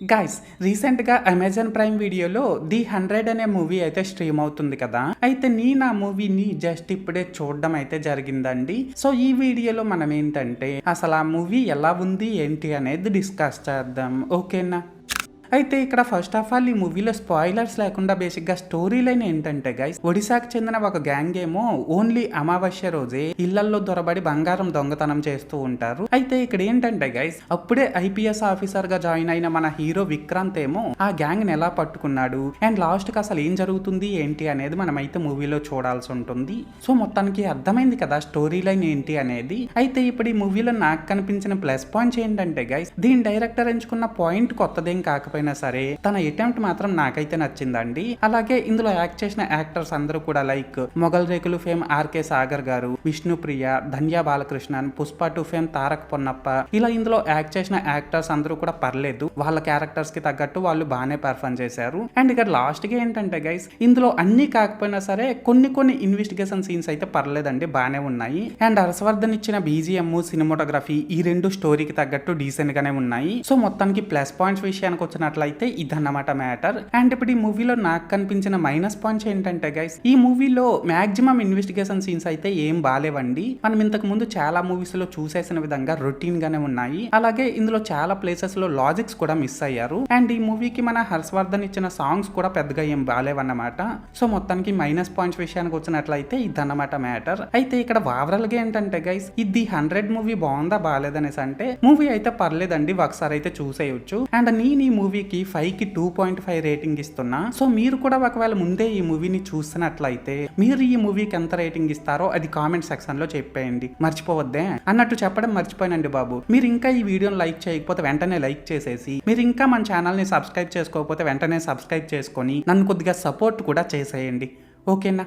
Guys రీసెంట్గా Amazon prime వీడియోలో the 100 అనే మూవీ అయితే స్ట్రీమ్ అవుతుంది కదా. అయితే నేను ఆ మూవీని జస్ట్ ఇప్పుడే చూడడం అయితే జరిగిందండి. సో ఈ వీడియోలో మనం ఏంటంటే అసలు ఆ మూవీ ఎలా ఉంది ఏంటి అనేది డిస్కస్ చేద్దాం, ఓకేనా. అయితే ఇక్కడ ఫస్ట్ ఆఫ్ ఆల్ ఈ మూవీలో స్పాయిలర్స్ లేకుండా బేసిక్గా స్టోరీ లైన్ ఏంటంటే గైస్, ఒడిశాకు చెందిన ఒక గ్యాంగ్ ఏమో ఓన్లీ అమావాస్య రోజే ఇళ్లల్లో దొరబడి బంగారం దొంగతనం చేస్తూ ఉంటారు. అయితే ఇక్కడ ఏంటంటే గైస్, అప్పుడే ఐపీఎస్ ఆఫీసర్ గా జాయిన్ అయిన మన హీరో విక్రాంత్ ఏమో ఆ గ్యాంగ్ ని ఎలా పట్టుకున్నాడు అండ్ లాస్ట్ కి అసలు ఏం జరుగుతుంది ఏంటి అనేది మనం అయితే మూవీలో చూడాల్సి ఉంటుంది. సో మొత్తానికి అర్థమైంది కదా స్టోరీ లైన్ ఏంటి అనేది. అయితే ఇప్పుడు ఈ మూవీలో నాకు కనిపించిన ప్లస్ పాయింట్స్ ఏంటంటే గైస్, దీని డైరెక్టర్ ఎంచుకున్న పాయింట్ కొత్తదేం కాకపోతే సరే తన అటెంప్ట్ మాత్రం నాకైతే నచ్చిందండి. అలాగే ఇందులో యాక్ట్ చేసిన యాక్టర్స్ అందరూ కూడా లైక్ మొగల్ రేకులు ఫేమ్ ఆర్కే సాగర్ గారు, విష్ణుప్రియ, ధన్య బాలకృష్ణన్, పుష్ప 2 ఫేమ్ తారక్ పొన్నప్ప, ఇలా ఇందులో యాక్ట్ చేసిన యాక్టర్స్ అందరూ కూడా పర్లేదు, వాళ్ళ క్యారెక్టర్స్ కి తగ్గట్టు వాళ్ళు బాగానే పర్ఫార్మ్ చేశారు. అండ్ ఇక్కడ లాస్ట్ గా ఏంటంటే గైస్, ఇందులో అన్ని కాకపోయినా సరే కొన్ని ఇన్వెస్టిగేషన్ సీన్స్ అయితే పర్లేదండి, బాగానే ఉన్నాయి. అండ్ హర్షవర్ధన్ ఇచ్చిన బీజిఎం, సినిమాటోగ్రఫీ ఈ రెండు స్టోరీకి తగ్గట్టు డీసెంట్ గానే ఉన్నాయి. సో మొత్తానికి ప్లస్ పాయింట్స్ విషయానికి వచ్చినట్లయితే ఇదన్నమాట మ్యాటర్. అండ్ ఇప్పుడు ఈ మూవీలో నాకు కనిపించిన మైనస్ పాయింట్స్ ఏంటంటే గైస్, ఈ మూవీలో మాక్సిమం ఇన్వెస్టిగేషన్ సీన్స్ అయితే ఏం బాలేవండి. మనం ఇంతకు ముందు చాలా మూవీస్ లో చూసేసిన విధంగా రొటీన్ గానే ఉన్నాయి. అలాగే ఇందులో చాలా ప్లేసెస్ లో లాజిక్స్ కూడా మిస్ అయ్యారు. అండ్ ఈ మూవీకి మన హర్షవర్ధన్ ఇచ్చిన సాంగ్స్ కూడా పెద్దగా ఏం బాలేవన్నమాట. సో మొత్తానికి మైనస్ పాయింట్స్ విషయానికి వచ్చినట్లయితే ఇదన్నమాట మ్యాటర్. అయితే ఇక్కడ ఓవరాల్ గా ఏంటంటే గైస్, ఇది 100 మూవీ బాగుందా బాలేదనేసి అంటే మూవీ అయితే పర్లేదండి, ఒకసారి అయితే చూసేయొచ్చు. అండ్ నేను ఈ మూవీకి 5కి 2.5 రేటింగ్ ఇస్తున్నా. సో మీరు కూడా ఒకవేళ ముందే ఈ మూవీని చూసినట్లయితే మీరు ఈ మూవీకి ఎంత రేటింగ్ ఇస్తారో అది కామెంట్ సెక్షన్ లో చెప్పేయండి, మర్చిపోవద్దే. అన్నట్టు చెప్పడం మర్చిపోయినండి బాబు, మీరు ఇంకా ఈ వీడియోని లైక్ చేయకపోతే వెంటనే లైక్ చేసేసి, మీరు ఇంకా మన ఛానల్ ని సబ్స్క్రైబ్ చేసుకోకపోతే వెంటనే సబ్స్క్రైబ్ చేసుకొని నన్ను కొద్దిగా సపోర్ట్ కూడా చేసేయండి, ఓకేనా.